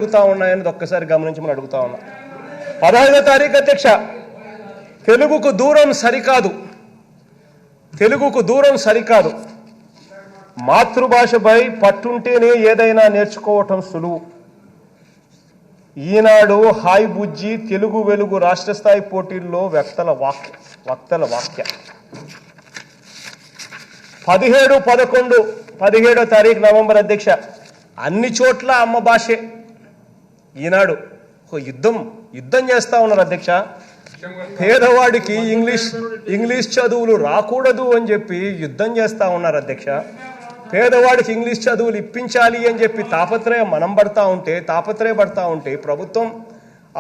అడుగుతా ఉన్నాయని ఒక్కసారి గమనించమని అడుగుతా ఉన్నా. 15వ తారీఖు అధ్యక్ష, తెలుగుకు దూరం సరికాదు, తెలుగుకు దూరం సరికాదు. మాతృభాషపై పట్టుంటేనే ఏదైనా నేర్చుకోవటం సులువు. ఈనాడు హాయ్ బుజ్జి తెలుగు వెలుగు రాష్ట్ర స్థాయి పోటీల్లో వక్తల వాక్య 17 తారీఖు నవంబర్ అధ్యక్ష, అన్ని చోట్ల అమ్మ భాషే. ఈనాడు యుద్ధం చేస్తా ఉన్నారు అధ్యక్ష. పేదవాడికి ఇంగ్లీష్ చదువులు రాకూడదు అని చెప్పి యుద్ధం చేస్తా ఉన్నారు అధ్యక్ష. పేదవాడికి ఇంగ్లీష్ చదువులు ఇప్పించాలి అని చెప్పి తాపత్రయపడతా ఉంటే ప్రభుత్వం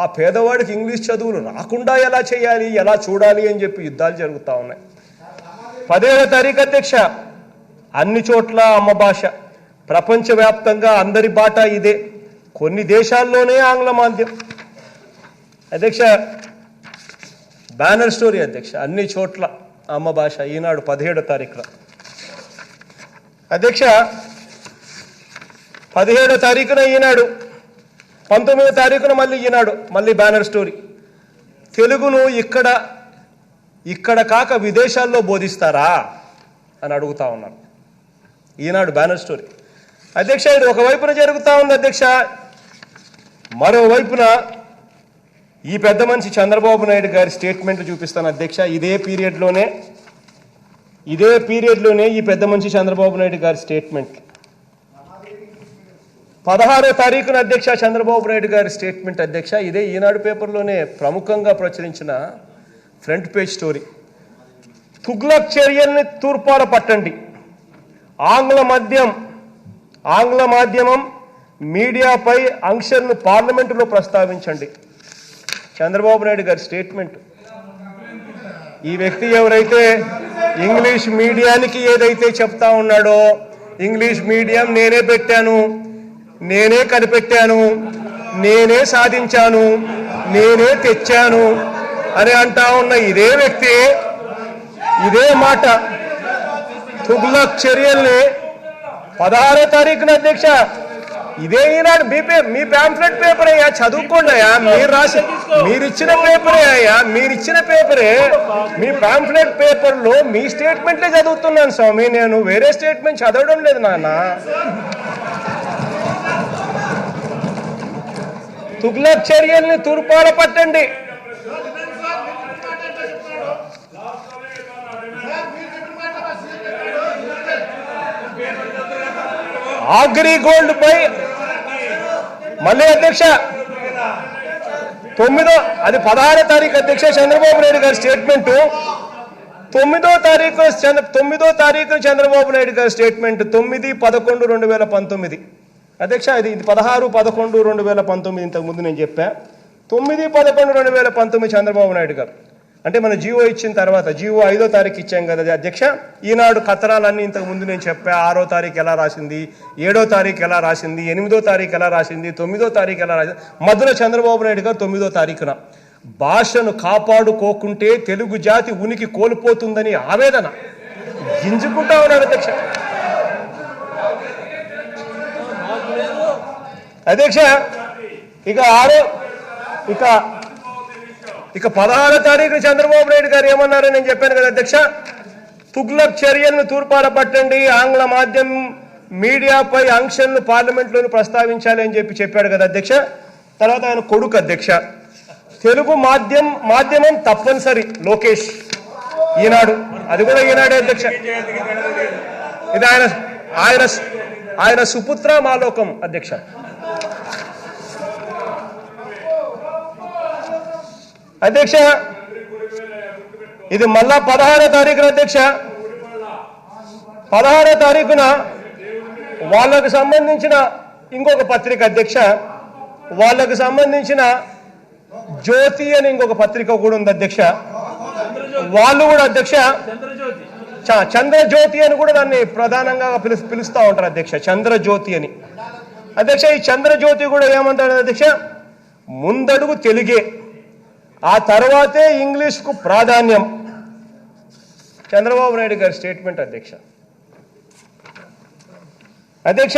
ఆ పేదవాడికి ఇంగ్లీష్ చదువులు రాకుండా ఎలా చేయాలి, ఎలా చూడాలి అని చెప్పి యుద్ధాలు జరుగుతూ ఉన్నాయి. 15వ తారీఖు అధ్యక్ష, అన్ని చోట్ల అమ్మ భాష, ప్రపంచవ్యాప్తంగా అందరి బాట ఇదే, కొన్ని దేశాల్లోనే ఆంగ్ల మాధ్యమం. అధ్యక్ష, బ్యానర్ స్టోరీ అధ్యక్ష, అన్ని చోట్ల అమ్మ భాష. ఈనాడు 17వ తారీఖున అధ్యక్ష, 17వ తారీఖున ఈనాడు, 19వ తారీఖున మళ్ళీ బ్యానర్ స్టోరీ. తెలుగును ఇక్కడ కాక విదేశాల్లో బోధిస్తారా అని అడుగుతా ఉన్నారు. ఈనాడు బ్యానర్ స్టోరీ అధ్యక్ష. ఇది ఒకవైపున జరుగుతూ ఉంది అధ్యక్ష, మరోవైపున ఈ పెద్ద మనిషి చంద్రబాబు నాయుడు గారి స్టేట్మెంట్లు చూపిస్తాను అధ్యక్ష. ఇదే పీరియడ్లోనే ఈ పెద్ద మనిషి చంద్రబాబు నాయుడు గారి స్టేట్మెంట్ 16వ తారీఖున అధ్యక్ష, చంద్రబాబు నాయుడు గారి స్టేట్మెంట్ అధ్యక్ష. ఇదే ఈనాడు పేపర్లోనే ప్రముఖంగా ప్రచురించిన ఫ్రంట్ పేజ్ స్టోరీ. తుగ్లక్ చర్యల్ని తూర్పాల పట్టండి, ఆంగ్ల మాధ్యమం మీడియాపై ఆంక్షలను పార్లమెంటులో ప్రస్తావించండి. చంద్రబాబు నాయుడు గారి స్టేట్మెంట్. ఈ వ్యక్తి ఎవరైతే ఇంగ్లీష్ మీడియానికి ఏదైతే చెప్తా ఉన్నాడో, ఇంగ్లీష్ మీడియం నేనే పెట్టాను, నేనే కనిపెట్టాను, నేనే సాధించాను, నేనే తెచ్చాను అని అంటా ఉన్న ఇదే వ్యక్తి ఇదే మాట తుగ్లక్ చర్యల్ని 16వ తారీఖున అధ్యక్ష, ఇదే ఈనాడు మీ ప్యాంఫ్లెట్ పేపర్ అయ్యా, చదువుకోండి అయ్యా. మీరిచ్చిన పేపరే మీ ప్యాంఫ్లెట్ పేపర్లో మీ స్టేట్మెంట్లే చదువుతున్నాను స్వామి, నేను వేరే స్టేట్మెంట్ చదవడం లేదు నాన్న. తుగ్లక్ చర్యల్ని తూర్పాల పట్టండి, అగ్రిగోల్డ్ పై మళ్ళీ అధ్యక్ష 16వ తారీఖు అధ్యక్ష, చంద్రబాబు నాయుడు గారి స్టేట్మెంట్. 9వ తారీఖు చంద్రబాబు నాయుడు గారి స్టేట్మెంట్ 9/11/2019 అధ్యక్ష. ఇది 16/11/2019 ఇంతకుముందు నేను చెప్పా. 9/11/2019 చంద్రబాబు నాయుడు గారు అంటే మన జీవో ఇచ్చిన తర్వాత, జీవో 5వ తారీఖు ఇచ్చాం కదా అధ్యక్ష. ఈనాడు కథనాలన్నీ ఇంతకుముందు నేను చెప్పా. 6వ తారీఖు ఎలా రాసింది, 7వ తారీఖు ఎలా రాసింది, 8వ తారీఖు ఎలా రాసింది, 9వ తారీఖు ఎలా రాసింది. మధ్యలో చంద్రబాబు నాయుడు గారు 9వ తారీఖున భాషను కాపాడుకోకుంటే తెలుగు జాతి ఉనికి కోల్పోతుందని ఆవేదన గింజుకుంటా ఉన్నాడు అధ్యక్ష. అధ్యక్ష, ఇక 16వ తారీఖు చంద్రబాబు నాయుడు గారు ఏమన్నారని నేను చెప్పాను కదా అధ్యక్ష. తుగ్లక్ చర్యలను తూర్పాల పట్టండి, ఆంగ్ల మాధ్యమం మీడియాపై ఆంక్షలను పార్లమెంట్లోని ప్రస్తావించాలి అని చెప్పాడు కదా అధ్యక్ష. తర్వాత ఆయన కొడుకు అధ్యక్ష, తెలుగు మాధ్యమం తప్పనిసరి లోకేష్. ఈనాడు, అది కూడా ఈనాడే అధ్యక్ష. ఇది ఆయన సుపుత్ర మాలోకం అధ్యక్ష. అధ్యక్ష, ఇది మళ్ళా 16వ తారీఖున అధ్యక్ష, 16వ తారీఖున వాళ్ళకు సంబంధించిన ఇంకొక పత్రిక అధ్యక్ష, వాళ్ళకు సంబంధించిన జ్యోతి అని ఇంకొక పత్రిక కూడా ఉంది అధ్యక్ష. వాళ్ళు కూడా అధ్యక్ష చంద్రజ్యోతి అని కూడా దాన్ని ప్రధానంగా పిలుస్తూ ఉంటారు అధ్యక్ష, చంద్రజ్యోతి అని. అధ్యక్ష, ఈ చంద్రజ్యోతి కూడా ఏమంటారు అధ్యక్ష, ముందడుగు తెలుగే, ఆ తర్వాతే ఇంగ్లీష్కు ప్రాధాన్యం. చంద్రబాబు నాయుడు గారి స్టేట్మెంట్ అధ్యక్ష. అధ్యక్ష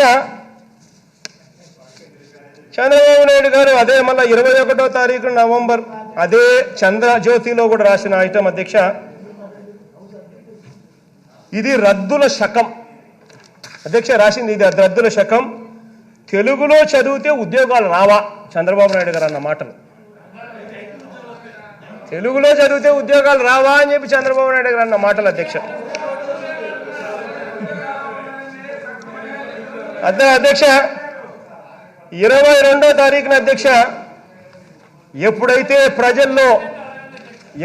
చంద్రబాబు నాయుడు గారు అదే మళ్ళీ 21వ తారీఖు నవంబర్ అదే చంద్రజ్యోతిలో కూడా రాసిన ఐటమ్ అధ్యక్ష, ఇది రద్దుల శకం అధ్యక్ష రాసింది, ఇది రద్దుల శకం. తెలుగులో చదివితే ఉద్యోగాలు రావా చంద్రబాబు నాయుడు గారు అన్న మాటలు, తెలుగులో చదివితే ఉద్యోగాలు రావా అని చెప్పి చంద్రబాబు నాయుడు గారు అన్న మాటలు అధ్యక్ష. అధ్యక్ష 22వ తారీఖున అధ్యక్ష ఎప్పుడైతే ప్రజల్లో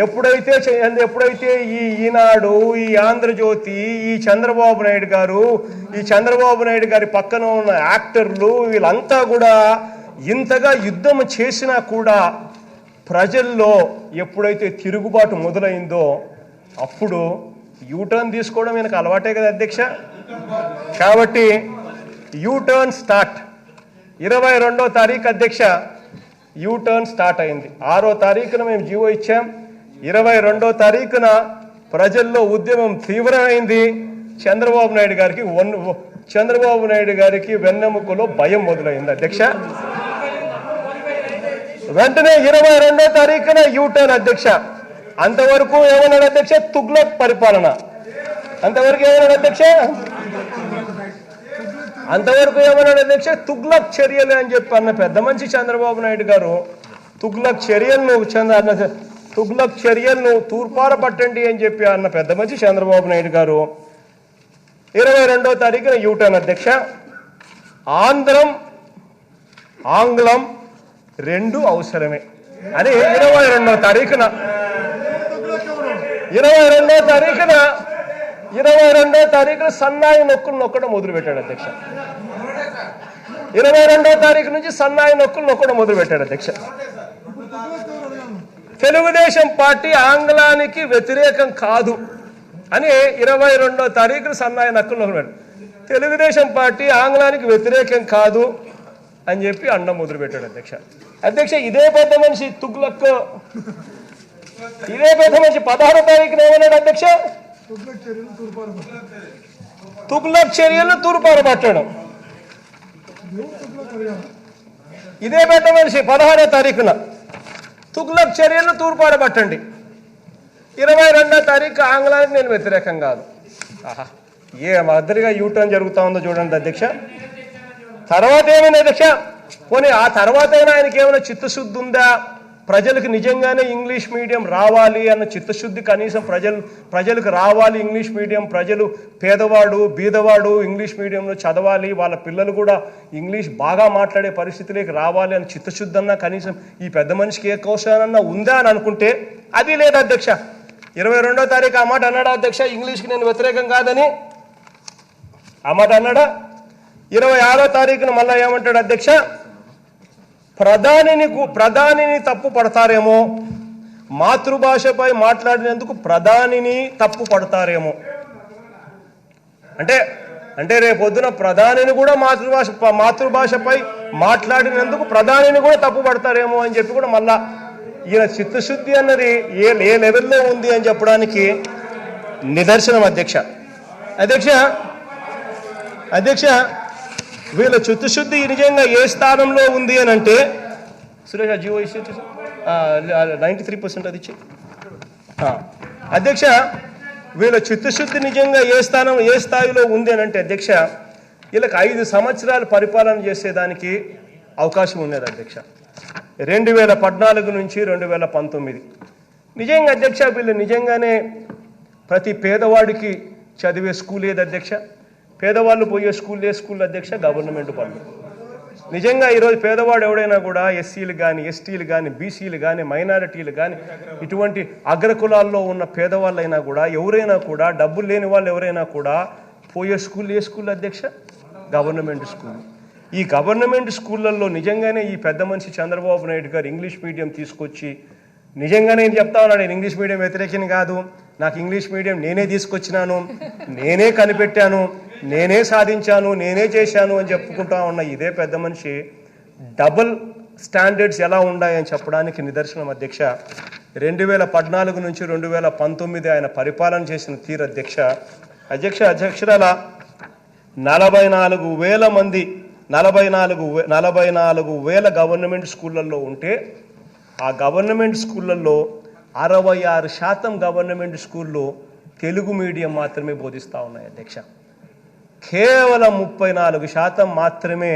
ఎప్పుడైతే ఈ ఈనాడు, ఈ ఆంధ్రజ్యోతి, ఈ చంద్రబాబు నాయుడు గారి పక్కన ఉన్న యాక్టర్లు వీళ్ళంతా కూడా ఇంతగా యుద్ధం చేసినా కూడా ప్రజల్లో ఎప్పుడైతే తిరుగుబాటు మొదలైందో అప్పుడు యూటర్న్ తీసుకోవడం ఈయనకు అలవాటే కదా అధ్యక్ష. కాబట్టి యూటర్న్ స్టార్ట్ 22వ తారీఖు అధ్యక్ష, యూటర్న్ స్టార్ట్ అయింది. 6వ తారీఖున మేము జీవో ఇచ్చాం. 22వ తారీఖున ప్రజల్లో ఉద్యమం తీవ్రమైంది. చంద్రబాబు నాయుడు గారికి వెన్నెముకలో భయం మొదలైంది అధ్యక్ష. వెంటనే 22వ తారీఖున యూటర్న్ అధ్యక్ష. అంతవరకు ఏమన్నాడు అధ్యక్ష? తుగ్లక్ పరిపాలన. అంతవరకు ఏమన్నాడు అధ్యక్ష? తుగ్లక్ చర్యలు అని చెప్పి అన్న పెద్ద మనిషి చంద్రబాబు నాయుడు గారు తుగ్లక్ చర్యలను తూర్పార పట్టండి అని చెప్పి అన్న పెద్ద మనిషి చంద్రబాబు నాయుడు గారు 22వ తారీఖున యూటర్న్ అధ్యక్ష. ఆంగ్లం రెండు అవసరమే అని 22వ తారీఖున 22వ తారీఖున సన్నాయి నొక్కులు నొక్కడం మొదలుపెట్టాడు అధ్యక్ష. 22వ తారీఖు నుంచి సన్నాయి నొక్కులు నొక్కడం మొదలుపెట్టాడు అధ్యక్ష. తెలుగుదేశం పార్టీ ఆంగ్లానికి వ్యతిరేకం కాదు అని 22వ తారీఖున సన్నాయి నొక్కులు నొక్కడం. తెలుగుదేశం పార్టీ ఆంగ్లానికి వ్యతిరేకం కాదు అని చెప్పి అండం మొదలుపెట్టాడు అధ్యక్ష. ఇదే పెద్ద మనిషి ఇదే పెద్ద మనిషి 16వ తారీఖున ఏమన్నాడు అధ్యక్ష? తుగ్లక్ చర్యలను తూర్పార పట్టడం. ఇదే పెద్ద మనిషి 16వ తారీఖున తుగ్లక్ చర్యలను తూర్పార పట్టండి. 22వ తారీఖు ఆంగ్లానికి నేను వ్యతిరేకం కాదు. ఏ మద్దతుగా యూటర్న్ జరుగుతా ఉందో చూడండి అధ్యక్ష. తర్వాత ఏమైనా అధ్యక్ష? పోనీ ఆ తర్వాత అయినా ఆయనకి ఏమైనా చిత్తశుద్ధి ఉందా? ప్రజలకు నిజంగానే ఇంగ్లీష్ మీడియం రావాలి అన్న చిత్తశుద్ధి కనీసం ప్రజలకు రావాలి ఇంగ్లీష్ మీడియం, ప్రజలు పేదవాడు బీదవాడు ఇంగ్లీష్ మీడియంలో చదవాలి, వాళ్ళ పిల్లలు కూడా ఇంగ్లీష్ బాగా మాట్లాడే పరిస్థితిలోకి రావాలి అని చిత్తశుద్ధి అన్నా కనీసం ఈ పెద్ద మనిషికి ఏ కౌశలన్నా ఉందా అని అనుకుంటే అది లేదు అధ్యక్ష. 22వ తారీఖు ఆ మాట అన్నాడా అధ్యక్ష? ఇంగ్లీష్కి నేను వ్యతిరేకం కాదని ఆ మాట అన్నాడా? 26వ తారీఖున మళ్ళా ఏమంటాడు అధ్యక్ష? ప్రధానిని తప్పు పడతారేమో, మాతృభాషపై మాట్లాడినందుకు ప్రధానిని తప్పు పడతారేమో. అంటే రేపొద్దున ప్రధానిని కూడా మాతృభాషపై మాట్లాడినందుకు ప్రధానిని కూడా తప్పు పడతారేమో అని చెప్పి కూడా మళ్ళా ఈయన చిత్తశుద్ధి అన్నది ఏ లెవెల్లో ఉంది అని చెప్పడానికి నిదర్శనం అధ్యక్ష. వీళ్ళ చిత్తశుద్ధి నిజంగా ఏ స్థానంలో ఉంది అని అంటే సురేష్ జీవో ఇష్యూ 93% అది ఇచ్చి అధ్యక్ష, వీళ్ళ చిత్తశుద్ధి నిజంగా ఏ స్థాయిలో ఉంది అని అంటే అధ్యక్ష, వీళ్ళకి 5 సంవత్సరాలు పరిపాలన చేసేదానికి అవకాశం ఉండేది అధ్యక్ష. 2014 నుంచి 2019 నిజంగా అధ్యక్ష వీళ్ళు నిజంగానే ప్రతి పేదవాడికి చదివే స్కూల్ ఏది అధ్యక్ష? పేదవాళ్ళు పోయే స్కూల్ అధ్యక్ష? గవర్నమెంట్ పనులు. నిజంగా ఈరోజు పేదవాడు ఎవడైనా కూడా ఎస్సీలు కానీ ఎస్టీలు కానీ బీసీలు కానీ మైనారిటీలు కానీ ఇటువంటి అగ్రకులాల్లో ఉన్న పేదవాళ్ళైనా కూడా ఎవరైనా కూడా డబ్బులు లేని వాళ్ళు ఎవరైనా కూడా పోయే స్కూల్ ఏ స్కూల్ అధ్యక్ష? Government school. ఈ గవర్నమెంట్ స్కూళ్ళల్లో నిజంగానే ఈ పెద్ద మనిషి చంద్రబాబు నాయుడు గారు ఇంగ్లీష్ మీడియం తీసుకొచ్చి నిజంగానే నేను చెప్తా ఉన్నాను, నేను ఇంగ్లీష్ మీడియం వ్యతిరేకిని కాదు, నాకు ఇంగ్లీష్ మీడియం నేనే తీసుకొచ్చినాను, నేనే కనిపెట్టాను, నేనే సాధించాను, నేనే చేశాను అని చెప్పుకుంటా ఉన్న ఇదే పెద్ద మనిషి డబుల్ స్టాండర్డ్స్ ఎలా ఉన్నాయని చెప్పడానికి నిదర్శనం అధ్యక్ష. 2014 నుంచి 2019 ఆయన పరిపాలన చేసిన తీరు అధ్యక్షురాల 44,000 మంది 44,000 గవర్నమెంట్ స్కూళ్ళల్లో ఉంటే ఆ గవర్నమెంట్ స్కూళ్ళల్లో 66% గవర్నమెంట్ స్కూళ్ళు తెలుగు మీడియం మాత్రమే బోధిస్తూ ఉన్నాయి అధ్యక్ష. కేవలం 34% మాత్రమే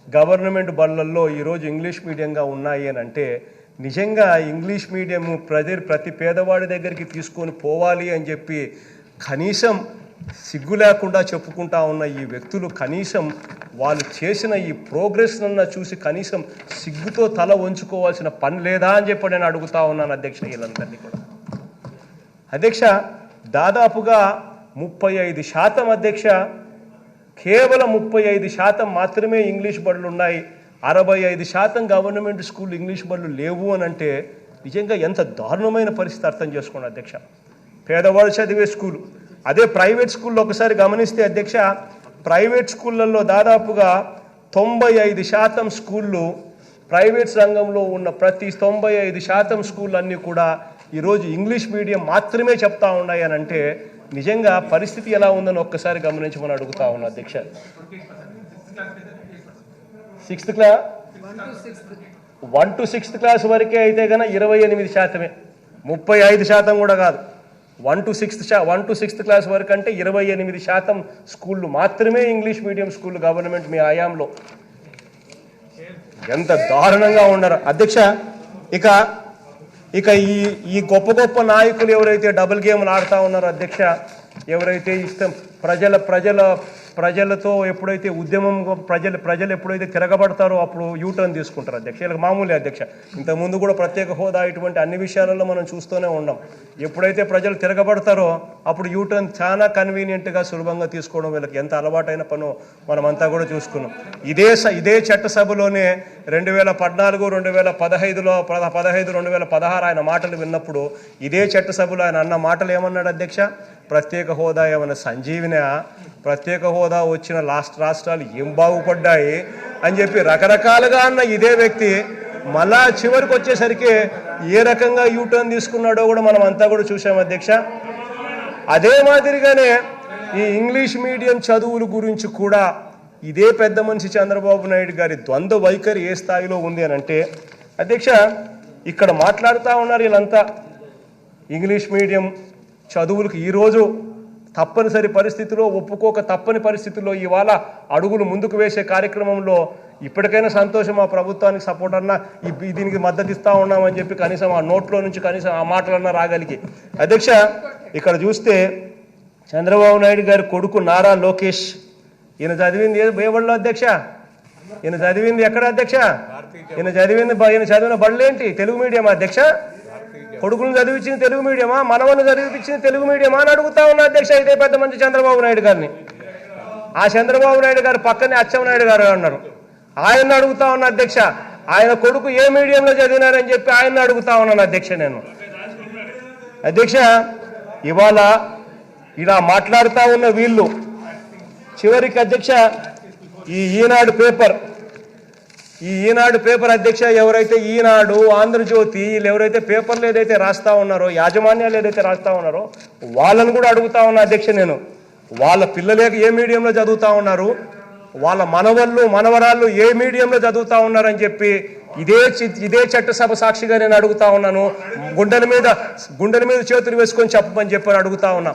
గవర్నమెంట్ బళ్ళల్లో ఈరోజు ఇంగ్లీష్ మీడియంగా ఉన్నాయి అని అంటే నిజంగా ఇంగ్లీష్ మీడియం ప్రతి పేదవాడి దగ్గరికి తీసుకొని పోవాలి అని చెప్పి కనీసం సిగ్గు లేకుండా చెప్పుకుంటా ఉన్న ఈ వ్యక్తులు కనీసం వాళ్ళు చేసిన ఈ ప్రోగ్రెస్ అన్న చూసి కనీసం సిగ్గుతో తల వంచుకోవాల్సిన పని లేదా అని చెప్పి నేను అడుగుతా ఉన్నాను అధ్యక్ష. వీళ్ళందరినీ కూడా అధ్యక్ష దాదాపుగా 35% అధ్యక్ష, కేవలం 35% మాత్రమే ఇంగ్లీష్ బడులు ఉన్నాయి. 65% గవర్నమెంట్ స్కూల్ ఇంగ్లీష్ బడులు లేవు అని అంటే నిజంగా ఎంత దారుణమైన పరిస్థితి అర్థం చేసుకోండి అధ్యక్ష. పేదవాళ్ళు చదివే స్కూలు. అదే ప్రైవేట్ స్కూల్లో ఒకసారి గమనిస్తే అధ్యక్ష, ప్రైవేట్ స్కూళ్ళల్లో దాదాపుగా 95% స్కూళ్ళు ప్రైవేట్ రంగంలో ఉన్న ప్రతి 95% స్కూళ్ళు అన్నీ కూడా ఈరోజు ఇంగ్లీష్ మీడియం మాత్రమే చెప్తా ఉన్నాయి అని అంటే నిజంగా పరిస్థితి ఎలా ఉందని ఒక్కసారి గమనించమని అడుగుతా ఉన్నా అధ్యక్ష. 6th class 1 to 6th class వరకే అయితే కన్నా 28%, 35% కూడా కాదు. 1 to 6th క్లాస్ వరకు అంటే 28% స్కూళ్ళు మాత్రమే ఇంగ్లీష్ మీడియం స్కూళ్ళు గవర్నమెంట్ మీ హయాంలో. ఎంత దారుణంగా ఉన్నారు అధ్యక్ష. ఇక ఈ గొప్ప నాయకులు ఎవరైతే డబుల్ గేమ్లు ఆడుతూ ఉన్నారో అధ్యక్ష, ఎవరైతే ఇష్టం ప్రజలతో ఎప్పుడైతే ఉద్యమం ప్రజలు ఎప్పుడైతే తిరగబడతారో అప్పుడు యూటర్న్ తీసుకుంటారు అధ్యక్ష. వీళ్ళకి మామూలే అధ్యక్ష. ఇంతకుముందు కూడా ప్రత్యేక హోదా ఇటువంటి అన్ని విషయాలలో మనం చూస్తూనే ఉన్నాం. ఎప్పుడైతే ప్రజలు తిరగబడతారో అప్పుడు యూటర్న్ చాలా కన్వీనియంట్గా సులభంగా తీసుకోవడం వీళ్ళకి ఎంత అలవాటైన పనో మనమంతా కూడా చూసుకున్నాం. ఇదే చట్టసభలోనే 2014, 2016 ఆయన మాటలు విన్నప్పుడు ఇదే చట్టసభలో ఆయన అన్న మాటలు ఏమన్నాడు అధ్యక్ష? ప్రత్యేక హోదా ఏమన్నా సంజీవినా, ప్రత్యేక హోదా వచ్చిన రాష్ట్రాలు ఏం బాగుపడ్డాయి అని చెప్పి రకరకాలుగా అన్న ఇదే వ్యక్తి మళ్ళా చివరికి వచ్చేసరికి ఏ రకంగా యూటర్న్ తీసుకున్నాడో కూడా మనం అంతా కూడా చూసాం అధ్యక్ష. అదే మాదిరిగానే ఈ ఇంగ్లీష్ మీడియం చదువుల గురించి కూడా ఇదే పెద్ద మనిషి చంద్రబాబు నాయుడు గారి ద్వంద్వ వైఖరి ఏ స్థాయిలో ఉంది అని అంటే అధ్యక్ష, ఇక్కడ మాట్లాడుతూ ఉన్నారు వీళ్ళంతా ఇంగ్లీష్ మీడియం చదువులకు ఈరోజు తప్పనిసరి పరిస్థితిలో తప్పని పరిస్థితుల్లో ఇవాళ అడుగులు ముందుకు వేసే కార్యక్రమంలో ఇప్పటికైనా సంతోషం, ఆ ప్రభుత్వానికి సపోర్ట్ అన్నా దీనికి మద్దతు ఇస్తూ ఉన్నామని చెప్పి కనీసం ఆ నోట్లో నుంచి కనీసం ఆ మాటలన్నా రాగలిగి అధ్యక్ష. ఇక్కడ చూస్తే చంద్రబాబు నాయుడు గారి కొడుకు నారా లోకేష్, ఈయన చదివింది ఏ బడిలో అధ్యక్ష? ఈయన చదివింది ఎక్కడ అధ్యక్ష? ఈయన చదివిన బడులేంటి? తెలుగు మీడియమా అధ్యక్ష? కొడుకులను చదివించింది తెలుగు మీడియమా? మనవను చదివించింది తెలుగు మీడియమా అని అడుగుతా ఉన్నా అధ్యక్ష. ఇదే పెద్ద మంచి చంద్రబాబు నాయుడు గారిని. ఆ చంద్రబాబు నాయుడు గారు పక్కనే అచ్చెన్నాయుడు గారు ఉన్నారు, ఆయన అడుగుతా ఉన్నా అధ్యక్ష. ఆయన కొడుకు ఏ మీడియంలో చదివినారని చెప్పి ఆయన అడుగుతా ఉన్నాను అధ్యక్ష నేను. అధ్యక్ష, ఇవాళ ఇలా మాట్లాడుతూ ఉన్న వీళ్ళు చివరికి అధ్యక్ష ఈ ఈనాడు పేపర్ అధ్యక్ష, ఎవరైతే ఈనాడు, ఆంధ్రజ్యోతి వీళ్ళు ఎవరైతే పేపర్లు ఏదైతే రాస్తా ఉన్నారో, యాజమాన్యాలు ఏదైతే రాస్తా ఉన్నారో వాళ్ళని కూడా అడుగుతా ఉన్నా అధ్యక్ష నేను. వాళ్ళ పిల్లలేక ఏ మీడియంలో చదువుతా ఉన్నారు, వాళ్ళ మనవరాళ్ళు ఏ మీడియంలో చదువుతా ఉన్నారని చెప్పి ఇదే చట్టసభ సాక్షిగా నేను అడుగుతా ఉన్నాను. గుండెల మీద చేతులు వేసుకొని చెప్పమని చెప్పని అడుగుతా ఉన్నా.